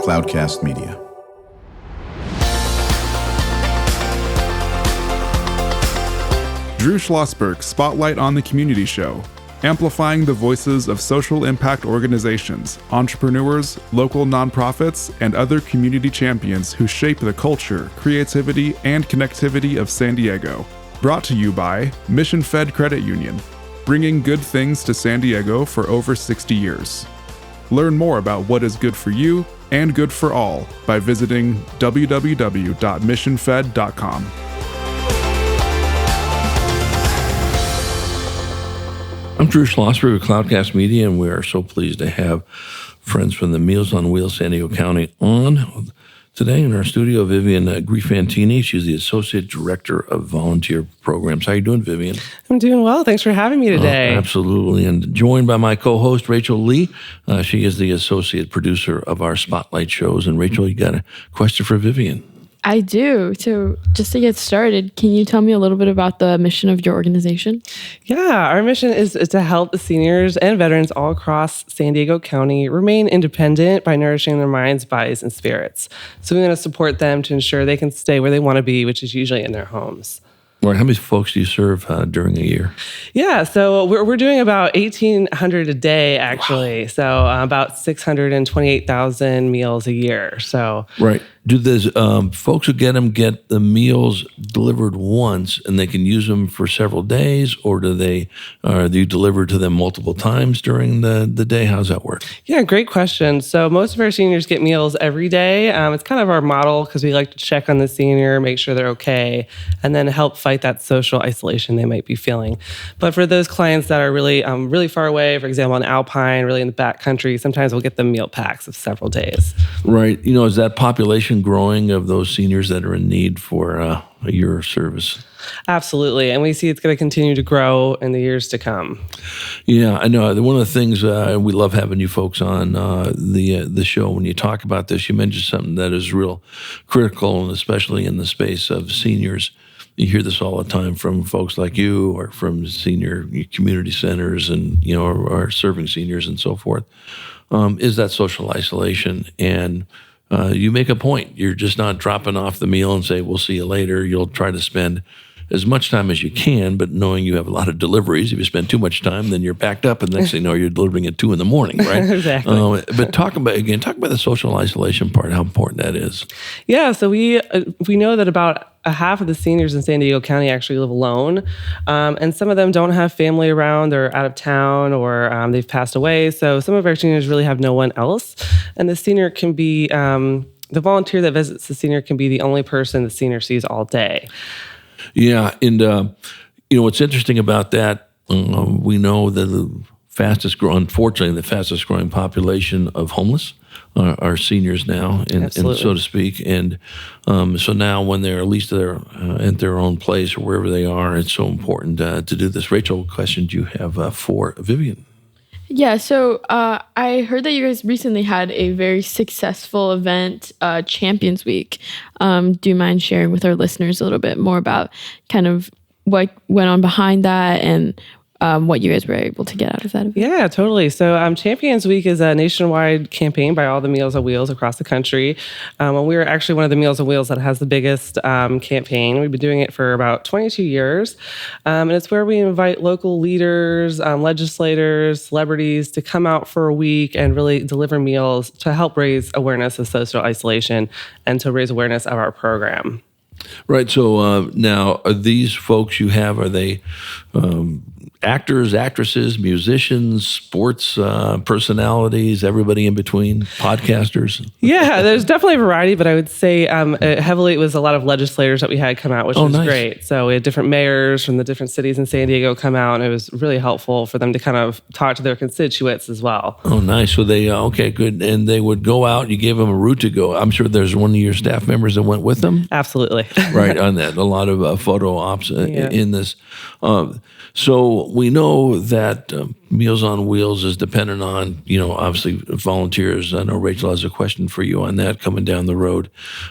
Cloudcast Media. Drew Schlosberg Spotlight on the Community Show, amplifying the voices of social impact organizations, entrepreneurs, local nonprofits, and other community champions who shape the culture, creativity, and connectivity of San Diego. Brought to you by Mission Fed Credit Union, bringing good things to San Diego for over 60 years. Learn more about what is good for you and good for all by visiting www.missionfed.com. I'm Drew Schlosberg with Cloudcast Media, and we are so pleased to have friends from the Meals on Wheels San Diego County on today in our studio. Vivian Grifantini, she's the Associate Director of Volunteer Programs. How are you doing, Vivian? I'm doing well. Thanks for having me today. Absolutely. And joined by my co-host, Rachel Lee. She is the Associate Producer of our Spotlight shows. And Rachel, you got a question for Vivian? I do. So just to get started, can you tell me a little bit about the mission of your organization? Yeah, our mission is to help the seniors and veterans all across San Diego County remain independent by nourishing their minds, bodies, and spirits. So we want to support them to ensure they can stay where they want to be, which is usually in their homes. Or how many folks do you serve during a year? Yeah, so we're doing about 1,800 a day, actually. Wow. So about 628,000 meals a year. So right. Do those folks who get them get the meals delivered once and they can use them for several days, or do you deliver to them multiple times during the day? How's that work? Yeah, great question. So most of our seniors get meals every day. It's kind of our model because we like to check on the senior, make sure they're okay, and then help fight that social isolation they might be feeling. But for those clients that are really, really far away, for example, in Alpine, really in the backcountry, sometimes we'll get them meal packs of several days. Right. You know, is that population growing of those seniors that are in need for your service? Absolutely. And we see it's going to continue to grow in the years to come. Yeah, I know. One of the things we love having you folks on the show, when you talk about this, you mentioned something that is real critical, and especially in the space of seniors. You hear this all the time from folks like you or from senior community centers and, you know, or serving seniors and so forth, is that social isolation. And you make a point. You're just not dropping off the meal and say, we'll see you later. You'll try to spend as much time as you can, but knowing you have a lot of deliveries, if you spend too much time, then you're backed up, and next thing you know, you're delivering at 2 a.m, right? Exactly. But talk about the social isolation part, how important that is. Yeah, so we know that about a half of the seniors in San Diego County actually live alone, and some of them don't have family around, or out of town, or they've passed away. So some of our seniors really have no one else, and the senior can be the volunteer that visits the senior can be the only person the senior sees all day. Yeah, and you know what's interesting about that? We know that unfortunately, the fastest growing population of homeless are seniors now, and so to speak. And so now, when they're at least at their own place or wherever they are, it's so important to do this. Rachel, what question do you have for Vivian? Yeah, so I heard that you guys recently had a very successful event, Champions Week. Do you mind sharing with our listeners a little bit more about kind of what went on behind that and what you guys were able to get out of that event? Yeah, totally. So Champions Week is a nationwide campaign by all the Meals on Wheels across the country. And we are actually one of the Meals on Wheels that has the biggest campaign. We've been doing it for about 22 years. And it's where we invite local leaders, legislators, celebrities to come out for a week and really deliver meals to help raise awareness of social isolation and to raise awareness of our program. Right. So now, are these folks you have, are they actors, actresses, musicians, sports personalities, everybody in between, podcasters? Yeah, there's definitely a variety, but I would say heavily it was a lot of legislators that we had come out, which was nice. Great. So we had different mayors from the different cities in San Diego come out, and it was really helpful for them to kind of talk to their constituents as well. Oh, nice. So they, okay, good. And they would go out, you gave them a route to go. I'm sure there's one of your staff members that went with them? Absolutely. Right, on that. A lot of photo ops in this. So we know that Meals on Wheels is dependent on, obviously volunteers. I know Rachel has a question for you on that coming down the road,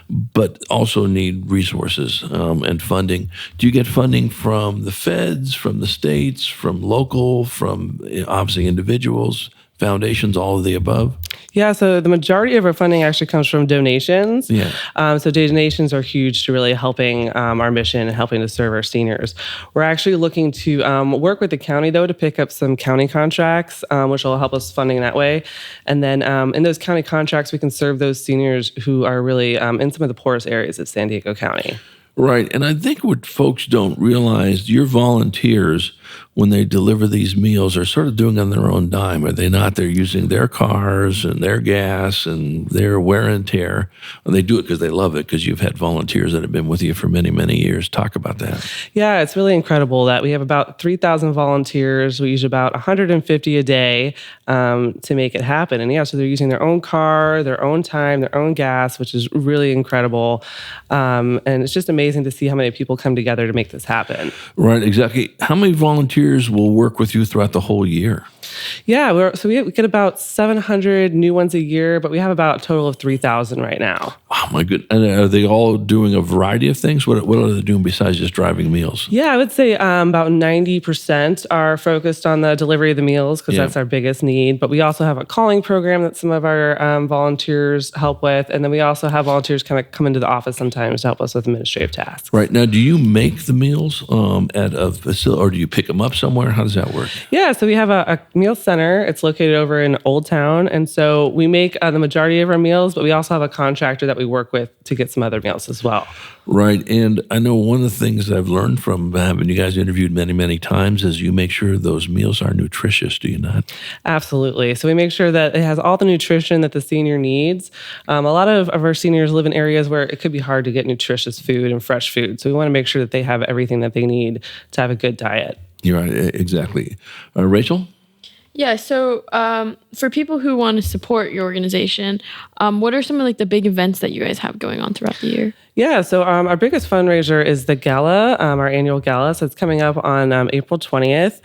but also need resources and funding. Do you get funding from the feds, from the states, from local, from obviously individuals? foundations, all of the above? Yeah, so the majority of our funding actually comes from donations. Yeah. So donations are huge to really helping our mission and helping to serve our seniors. We're actually looking to work with the county, though, to pick up some county contracts, which will help us funding that way. And then in those county contracts, we can serve those seniors who are really in some of the poorest areas of San Diego County. Right. And I think what folks don't realize, your volunteers, when they deliver these meals, are sort of doing on their own dime, are they not? They're using their cars and their gas and their wear and tear. And they do it because they love it, because you've had volunteers that have been with you for many, many years. Talk about that. Yeah, it's really incredible that we have about 3,000 volunteers. We use about 150 a day to make it happen. And yeah, so they're using their own car, their own time, their own gas, which is really incredible. And it's just amazing to see how many people come together to make this happen. Right, exactly. How many volunteers will work with you throughout the whole year? Yeah, we get about 700 new ones a year, but we have about a total of 3,000 right now. Oh, my goodness. And are they all doing a variety of things? What are they doing besides just driving meals? Yeah, I would say about 90% are focused on the delivery of the meals, because that's our biggest need. But we also have a calling program that some of our volunteers help with. And then we also have volunteers kind of come into the office sometimes to help us with administrative tasks. Right. Now, do you make the meals at a facility, or do you pick them up somewhere? How does that work? Yeah, so we have a meal center. It's located over in Old Town. And so we make the majority of our meals, but we also have a contractor that we work with to get some other meals as well. Right. And I know one of the things I've learned from having you guys interviewed many, many times is you make sure those meals are nutritious, do you not? Absolutely. So we make sure that it has all the nutrition that the senior needs. A lot of our seniors live in areas where it could be hard to get nutritious food and fresh food. So we want to make sure that they have everything that they need to have a good diet. You're right. Exactly. Rachel? Yeah, so for people who want to support your organization, what are some of like the big events that you guys have going on throughout the year? Yeah, so our biggest fundraiser is the Gala, our annual Gala. So it's coming up on April 20th.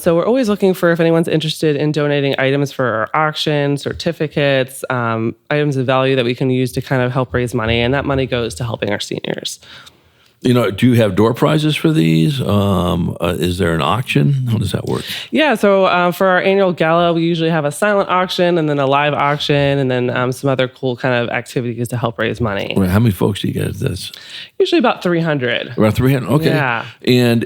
So we're always looking for if anyone's interested in donating items for our auction, certificates, items of value that we can use to kind of help raise money. And that money goes to helping our seniors. You know, do you have door prizes for these? Is there an auction? How does that work? Yeah, so for our annual Gala, we usually have a silent auction and then a live auction and then some other cool kind of activities to help raise money. Right. How many folks do you get at this? Usually about 300. About 300? Okay. Yeah. And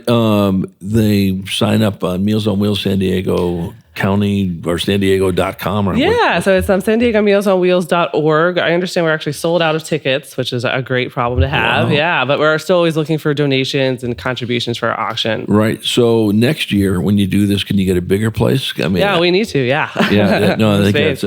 they sign up on Meals on Wheels San Diego County or San Diego.com? Or yeah, so it's San Diego Mealsonwheels.org. I understand we're actually sold out of tickets, which is a great problem to have. Wow. Yeah, but we're still always looking for donations and contributions for our auction. Right. So next year, when you do this, can you get a bigger place? I mean, yeah, we need to. Yeah. Yeah. No, I think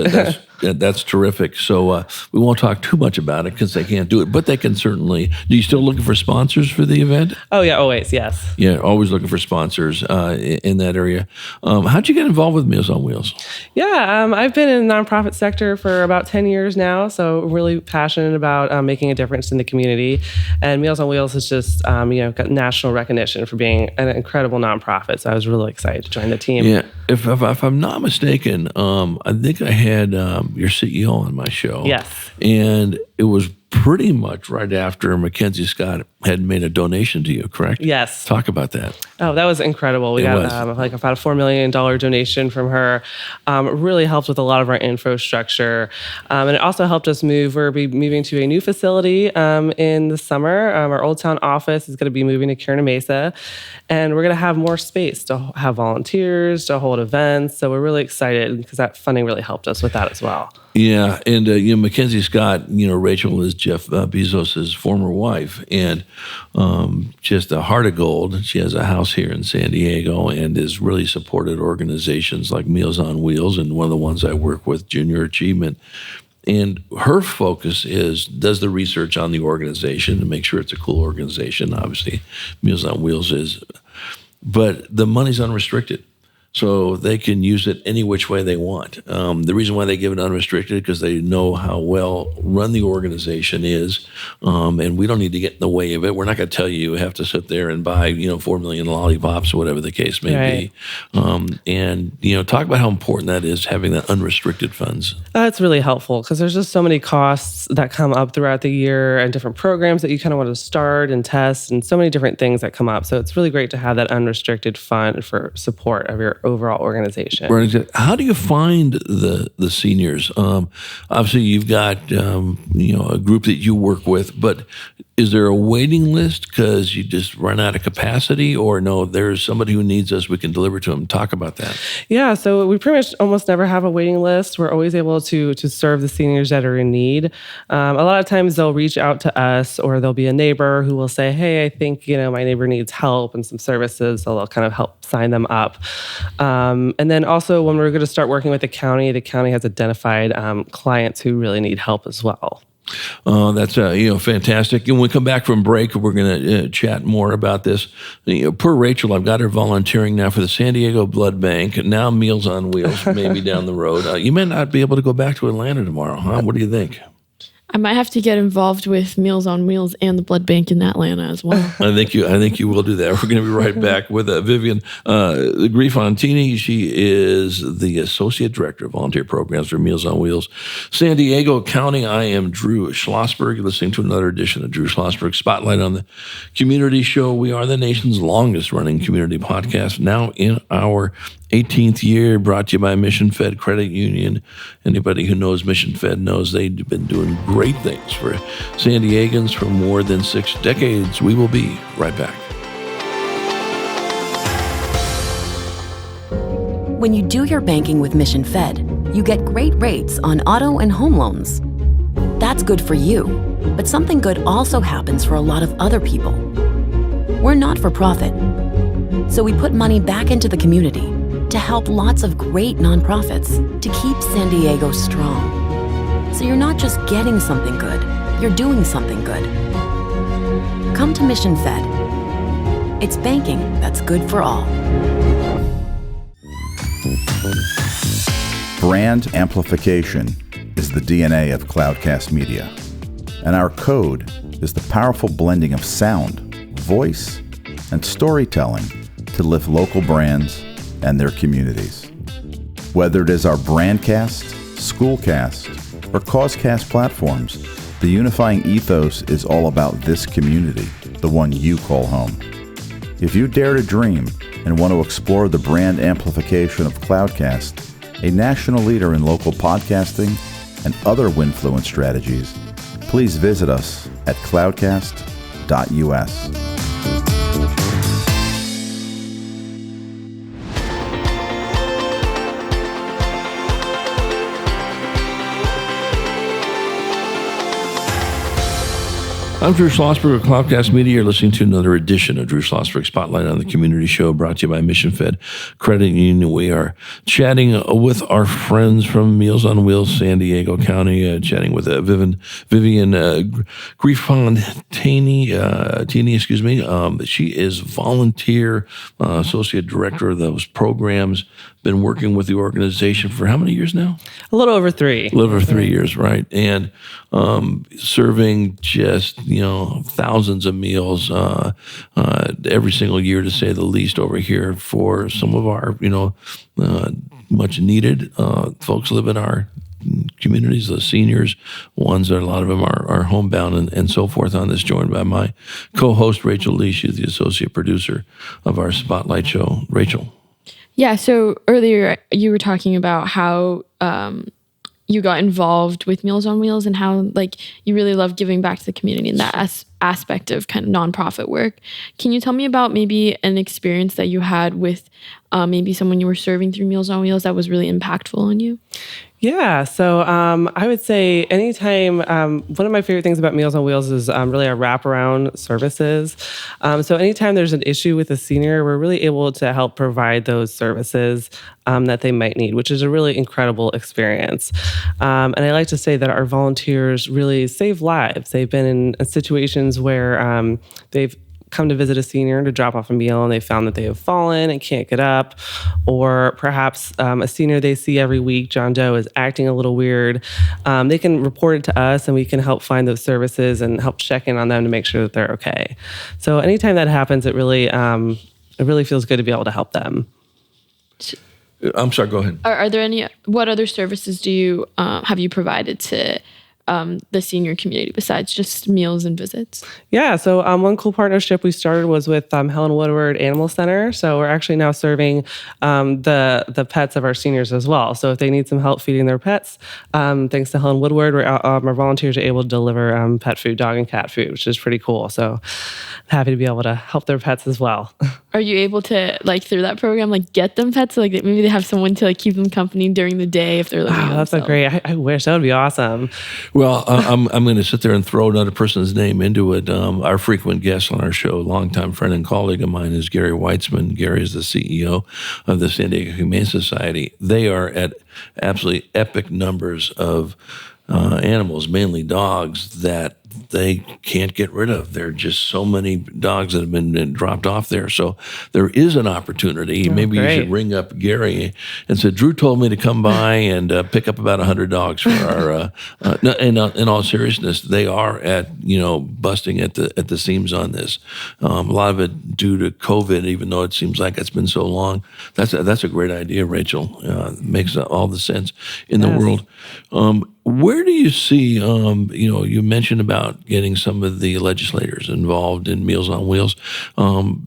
that's terrific. So we won't talk too much about it because they can't do it, but they can certainly. Do you still looking for sponsors for the event? Oh yeah, always. Yes. Yeah, always looking for sponsors in that area. How'd you get involved with Meals on Wheels? Yeah, I've been in the nonprofit sector for about 10 years now, so really passionate about making a difference in the community. And Meals on Wheels has just got national recognition for being an incredible nonprofit. So I was really excited to join the team. Yeah, if I'm not mistaken, I think I had your CEO on my show. Yes, and it was pretty much right after Mackenzie Scott had made a donation to you, correct? Yes. Talk about that. Oh, that was incredible. We got like about a $4 million donation from her. It really helped with a lot of our infrastructure. And it also helped us move. We'll be moving to a new facility in the summer. Our Old Town office is going to be moving to Kearna Mesa. And we're going to have more space to have volunteers, to hold events. So we're really excited because that funding really helped us with that as well. Yeah, and Mackenzie Scott, Rachel is Jeff Bezos' former wife, and just a heart of gold. She has a house here in San Diego and has really supported organizations like Meals on Wheels, and one of the ones I work with, Junior Achievement. And her focus does the research on the organization to make sure it's a cool organization. Obviously, Meals on Wheels is, but the money's unrestricted. So they can use it any which way they want. The reason why they give it unrestricted is because they know how well run the organization is, and we don't need to get in the way of it. We're not going to tell you have to sit there and buy 4 million lollipops or whatever the case may be. And talk about how important that is, having that unrestricted funds. That's really helpful because there's just so many costs that come up throughout the year and different programs that you kind of want to start and test and so many different things that come up. So it's really great to have that unrestricted fund for support of your overall organization. Right. How do you find the seniors? Obviously, you've got a group that you work with, but is there a waiting list because you just run out of capacity, or no, there's somebody who needs us, we can deliver to them? Talk about that. Yeah, so we pretty much almost never have a waiting list. We're always able to serve the seniors that are in need. A lot of times they'll reach out to us, or there'll be a neighbor who will say, hey, I think my neighbor needs help and some services, so they'll kind of help sign them up. And then also when we're going to start working with the county has identified clients who really need help as well. That's fantastic. And when we come back from break, we're going to chat more about this. Poor Rachel, I've got her volunteering now for the San Diego Blood Bank, and now Meals on Wheels, maybe down the road. You may not be able to go back to Atlanta tomorrow, huh? What do you think? I might have to get involved with Meals on Wheels and the blood bank in Atlanta as well. I think you will do that. We're going to be right back with Vivian Grifantini. She is the Associate Director of Volunteer Programs for Meals on Wheels, San Diego County. I am Drew Schlosberg. You're listening to another edition of Drew Schlosberg Spotlight on the Community Show. We are the nation's longest running community podcast, now in our 18th year, brought to you by Mission Fed Credit Union. Anybody who knows Mission Fed knows they've been doing great things for San Diegans for more than 6 decades. We will be right back. When you do your banking with Mission Fed, you get great rates on auto and home loans. That's good for you, but something good also happens for a lot of other people. We're not for profit, so we put money back into the community to help lots of great nonprofits to keep San Diego strong. So you're not just getting something good, you're doing something good. Come to Mission Fed. It's banking that's good for all. Brand amplification is the DNA of Cloudcast Media, and our code is the powerful blending of sound, voice, and storytelling to lift local brands and their communities. Whether it is our Brandcast, Schoolcast, or Causecast platforms, the unifying ethos is all about this community, the one you call home. If you dare to dream and want to explore the brand amplification of Cloudcast, a national leader in local podcasting and other Winfluence strategies, please visit us at cloudcast.us. I'm Drew Schlosberg of Cloudcast Media. You're listening to another edition of Drew Schlosberg Spotlight on the Community Show, brought to you by Mission Fed Credit Union. We are chatting with our friends from Meals on Wheels, San Diego County, chatting with Vivian Grifantini. She is volunteer associate director of those programs. Been working with the organization for how many years now? A little over 3. A little over 3 years, right? And serving just thousands of meals every single year, to say the least, over here for some of our much needed folks live in our communities, the seniors, ones that a lot of them are homebound and so forth. On this, joined by my co-host Rachel Lee. She's the associate producer of our Spotlight show. Rachel. Yeah, so earlier you were talking about how you got involved with Meals on Wheels and how you really love giving back to the community and that aspect of kind of nonprofit work. Can you tell me about maybe an experience that you had with maybe someone you were serving through Meals on Wheels that was really impactful on you? Yeah, so I would say anytime, one of my favorite things about Meals on Wheels is really our wraparound services. So anytime there's an issue with a senior, we're really able to help provide those services that they might need, which is a really incredible experience. And I like to say that our volunteers really save lives. They've been in situations where they've come to visit a senior to drop off a meal and they found that they have fallen and can't get up, or perhaps a senior they see every week, John Doe, is acting a little weird. They can report it to us and we can help find those services and help check in on them to make sure that they're okay. So anytime that happens, it really feels good to be able to help them. I'm sorry, go ahead. Are there what other services do you have you provided to the senior community besides just meals and visits? Yeah, so one cool partnership we started was with Helen Woodward Animal Center. So we're actually now serving the pets of our seniors as well. So if they need some help feeding their pets, thanks to Helen Woodward, our volunteers are able to deliver pet food, dog and cat food, which is pretty cool. So happy to be able to help their pets as well. Are you able to, like, through that program, like, get them pets? So, like, maybe they have someone to, like, keep them company during the day if they're living by That's themselves. great. I wish that would be awesome. Well, I'm going to sit there and throw another person's name into it. Our frequent guest on our show, longtime friend and colleague of mine, is Gary Weitzman. Gary is the CEO of the San Diego Humane Society. They are at absolutely epic numbers of animals, mainly dogs, that they can't get rid of. There are just so many dogs that have been dropped off there. So there is an opportunity. Maybe great. you should ring up Gary and say, Drew told me to come by and pick up about 100 dogs for our, in all seriousness, they are busting at the seams on this. A lot of it due to COVID, even though it seems like it's been so long. That's a great idea, Rachel. Makes all the sense in the world. Where do you see, you mentioned about getting some of the legislators involved in Meals on Wheels.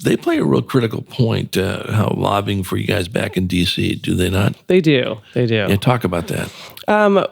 They play a real critical point, how lobbying for you guys back in D.C., do they not? They do. Yeah, talk about that.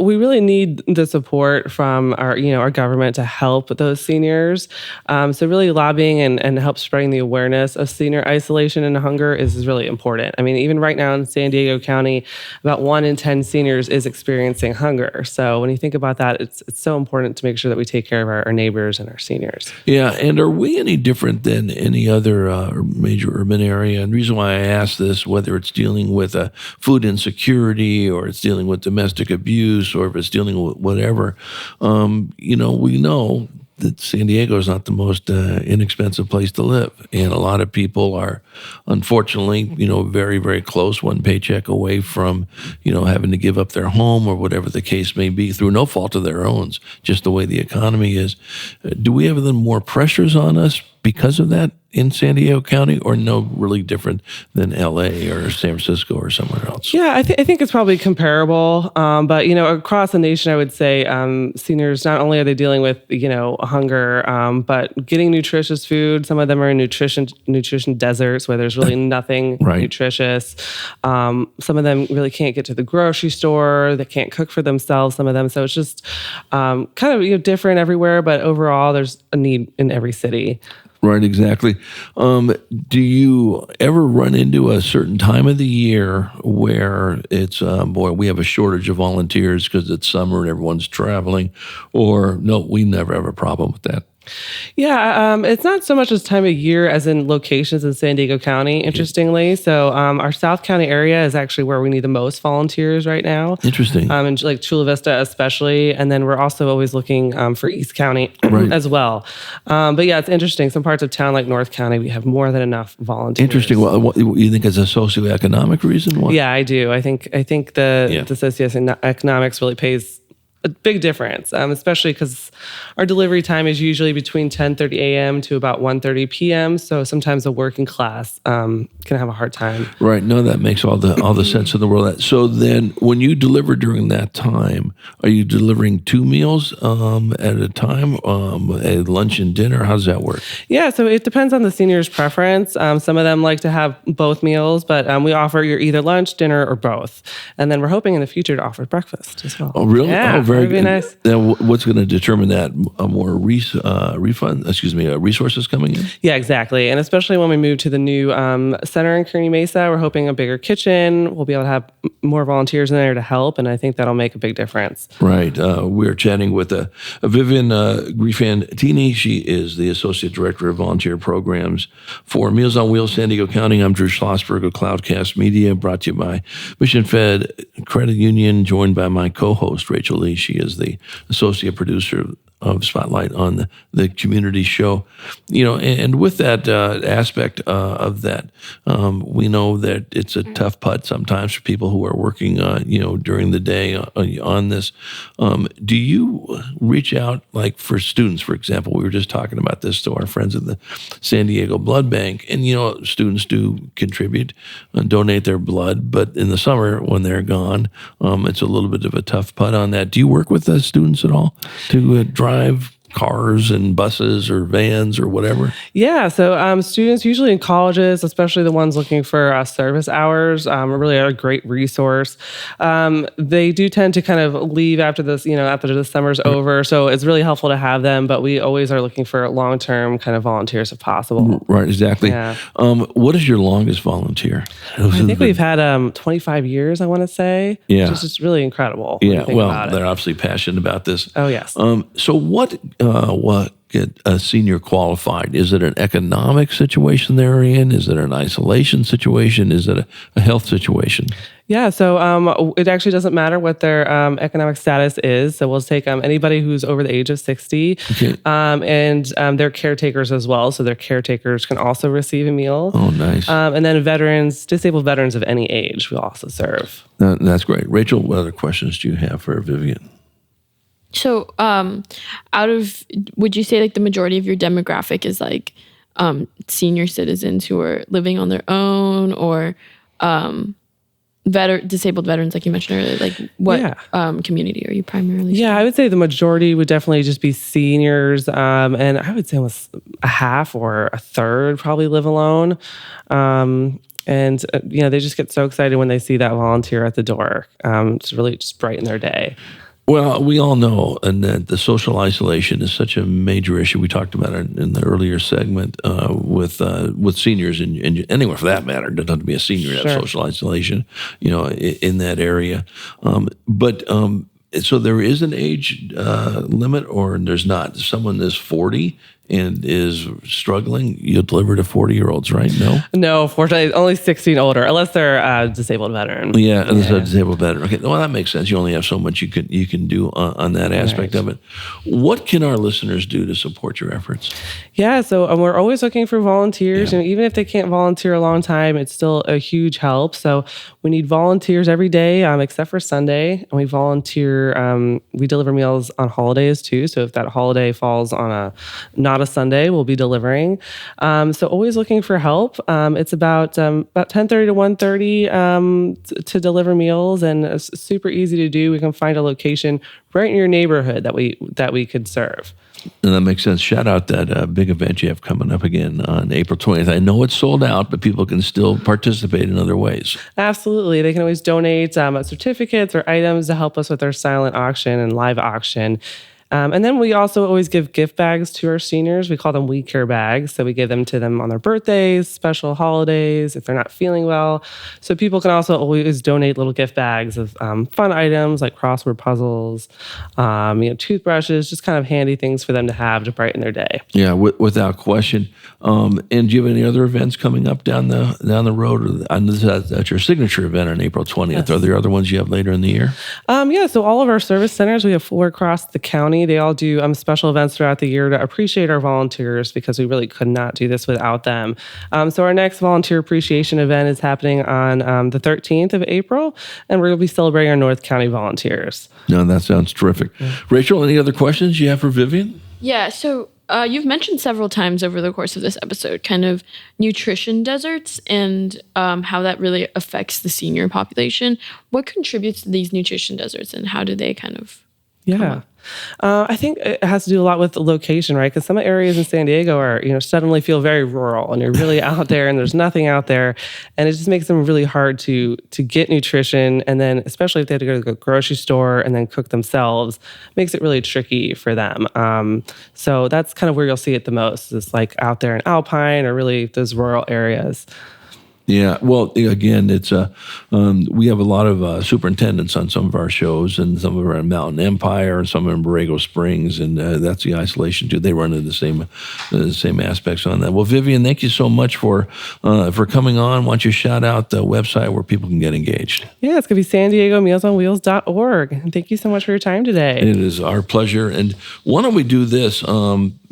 We really need the support from our government to help those seniors. So really lobbying and help spreading the awareness of senior isolation and hunger is really important. I mean, even right now in San Diego County, about 1 in 10 seniors is experiencing hunger. So when you think about that, it's so important to make sure that we take care of our neighbors and our seniors. Yeah, and are we any different than any other major urban area? And the reason why I ask this, whether it's dealing with food insecurity or it's dealing with domestic abuse or if it's dealing with whatever, we know that San Diego is not the most inexpensive place to live. And a lot of people are, unfortunately, very, very close, one paycheck away from, having to give up their home or whatever the case may be through no fault of their own, just the way the economy is. Do we have then more pressures on us because of that in San Diego County, or no really different than L.A. or San Francisco or somewhere else? Yeah, I think it's probably comparable. But, across the nation, I would say seniors, not only are they dealing with, hunger, but getting nutritious food. Some of them are in nutrition deserts where there's really nothing nutritious. Some of them really can't get to the grocery store. They can't cook for themselves, some of them. So it's just kind of different everywhere. But overall, there's a need in every city. Right, exactly. Do you ever run into a certain time of the year where it's, we have a shortage of volunteers because it's summer and everyone's traveling, or no, we never have a problem with that? Yeah, it's not so much as time of year as in locations in San Diego County, interestingly. So our South County area is actually where we need the most volunteers right now. Interesting. And like Chula Vista especially. And then we're also always looking for East County as well. But yeah, it's interesting. Some parts of town like North County, we have more than enough volunteers. Interesting. Well, what, you think it's a socioeconomic reason? Why? Yeah, I do. I think the socioeconomics really pays a big difference, especially because our delivery time is usually between 10:30 a.m. to about 1:30 p.m. So sometimes a working class can have a hard time. Right. No, that makes all the sense in the world. So then, when you deliver during that time, are you delivering 2 meals at a time, a lunch and dinner? How does that work? Yeah, so it depends on the senior's preference. Some of them like to have both meals, but we offer your either lunch, dinner, or both. And then we're hoping in the future to offer breakfast as well. Oh, really? Yeah. Oh, very good. Nice. Now, what's going to determine that? More resources coming in? Yeah, exactly. And especially when we move to the new center in Kearny Mesa, we're hoping a bigger kitchen. We'll be able to have more volunteers in there to help, and I think that'll make a big difference. Right. We're chatting with Vivian Grifantini. She is the Associate Director of Volunteer Programs for Meals on Wheels, San Diego County. I'm Drew Schlosberg of Cloudcast Media, brought to you by Mission Fed Credit Union, joined by my co-host, Rachel Lee. She is the associate producer of Spotlight on the community show. And with that aspect of that, we know that it's a tough putt sometimes for people who are working, during the day on this. Do you reach out, like for students, for example? We were just talking about this to our friends at the San Diego Blood Bank, and students do contribute and donate their blood, but in the summer when they're gone, it's a little bit of a tough putt on that. Do you work with students at all to drive cars and buses or vans or whatever? Yeah, so students usually in colleges, especially the ones looking for service hours, really are a great resource. They do tend to kind of leave after this, after the summer's over. So it's really helpful to have them, but we always are looking for long-term kind of volunteers if possible. Right, exactly. Yeah. What is your longest volunteer? I think we've had 25 years, I want to say. Yeah. Which is just really incredible. Yeah, well, they're obviously passionate about this. Oh, yes. So what get a senior qualified? Is it an economic situation they're in? Is it an isolation situation? Is it a health situation? Yeah, so it actually doesn't matter what their economic status is. So we'll take anybody who's over the age of 60, Okay. and they're caretakers as well. So their caretakers can also receive a meal. Oh, nice. And then disabled veterans of any age will also serve. That's great. Rachel, what other questions do you have for Vivian? So, would you say like the majority of your demographic is like senior citizens who are living on their own, or disabled veterans, like you mentioned earlier? Like what community are you primarily? Yeah, I would say the majority would definitely just be seniors, and I would say almost a half or a third probably live alone. And they just get so excited when they see that volunteer at the door. To really just brighten their day. Well, we all know that the social isolation is such a major issue. We talked about it in the earlier segment with seniors and anyone for that matter. It doesn't have to be a senior to have social isolation, in that area. So there is an age limit, or there's not. If someone is 40 and is struggling, you deliver to 40-year-olds, right? No, fortunately, only 16 older, unless they're a disabled veteran. Yeah, unless they're a disabled veteran. Okay, well, that makes sense. You only have so much you can do on that aspect of it. What can our listeners do to support your efforts? Yeah, so we're always looking for volunteers. Even if they can't volunteer a long time, it's still a huge help. So we need volunteers every day, except for Sunday. And we volunteer. We deliver meals on holidays too. So if that holiday falls on not a Sunday, we'll be delivering. So always looking for help. It's about 10:30 to 1:30 to deliver meals, and it's super easy to do. We can find a location right in your neighborhood that we could serve. And that makes sense. Shout out that big event you have coming up again on April 20th. I know it's sold out, but people can still participate in other ways. Absolutely. They can always donate certificates or items to help us with our silent auction and live auction. And then we also always give gift bags to our seniors. We call them We Care bags. So we give them to them on their birthdays, special holidays, if they're not feeling well. So people can also always donate little gift bags of fun items like crossword puzzles, toothbrushes, just kind of handy things for them to have to brighten their day. Yeah, without question. And do you have any other events coming up down the road? That's your signature event on April 20th. Yes. Are there other ones you have later in the year? So all of our service centers, we have 4 across the county. They all do special events throughout the year to appreciate our volunteers, because we really could not do this without them. So our next volunteer appreciation event is happening on the 13th of April, and we're going to be celebrating our North County volunteers. No, that sounds terrific. Yeah. Rachel, any other questions you have for Vivian? Yeah, so you've mentioned several times over the course of this episode kind of nutrition deserts and how that really affects the senior population. What contributes to these nutrition deserts, and how do they kind of come up? I think it has to do a lot with the location, right? Because some areas in San Diego are, suddenly feel very rural, and you're really out there, and there's nothing out there, and it just makes them really hard to get nutrition. And then, especially if they have to go to the grocery store and then cook themselves, makes it really tricky for them. So that's kind of where you'll see it the most, is like out there in Alpine or really those rural areas. Yeah, well, again, it's we have a lot of superintendents on some of our shows, and some of them are in Mountain Empire, and some of them in Borrego Springs, and that's the isolation too. They run into the same aspects on that. Well, Vivian, thank you so much for coming on. Why don't you shout out the website where people can get engaged? Yeah, it's going to be SanDiegoMealsOnWheels.org. And thank you so much for your time today. It is our pleasure. And why don't we do this?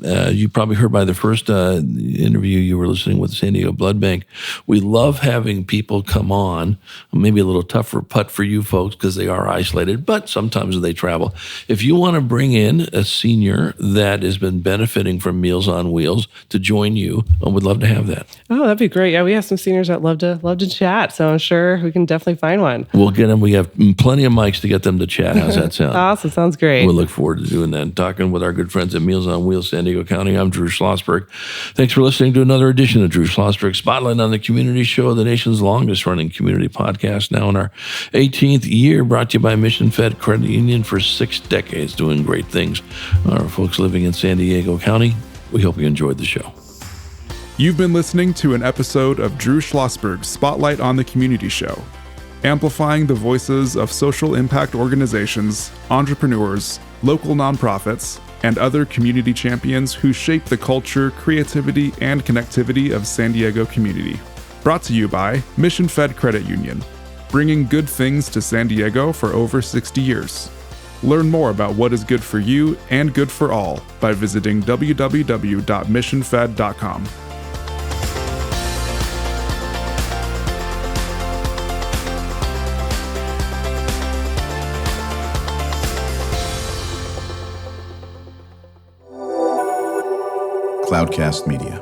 you probably heard by the first interview you were listening with the San Diego Blood Bank, we love having people come on, maybe a little tougher putt for you folks because they are isolated, but sometimes they travel. If you want to bring in a senior that has been benefiting from Meals on Wheels to join you, I would love to have that. Oh, that'd be great. Yeah, we have some seniors that love to chat, so I'm sure we can definitely find one. We'll get them. We have plenty of mics to get them to chat. How's that sound? Awesome. Sounds great. We'll look forward to doing that and talking with our good friends at Meals on Wheels, San Diego County. I'm Drew Schlosberg. Thanks for listening to another edition of Drew Schlosberg Spotlight on the Community Show, the nation's longest running community podcast, now in our 18th year, brought to you by Mission Fed Credit Union for 6 decades, doing great things. Our folks living in San Diego County, we hope you enjoyed the show. You've been listening to an episode of Drew Schlosberg's Spotlight on the Community Show, amplifying the voices of social impact organizations, entrepreneurs, local nonprofits, and other community champions who shape the culture, creativity, and connectivity of San Diego community. Brought to you by Mission Fed Credit Union, bringing good things to San Diego for over 60 years. Learn more about what is good for you and good for all by visiting www.missionfed.com. Cloudcast Media.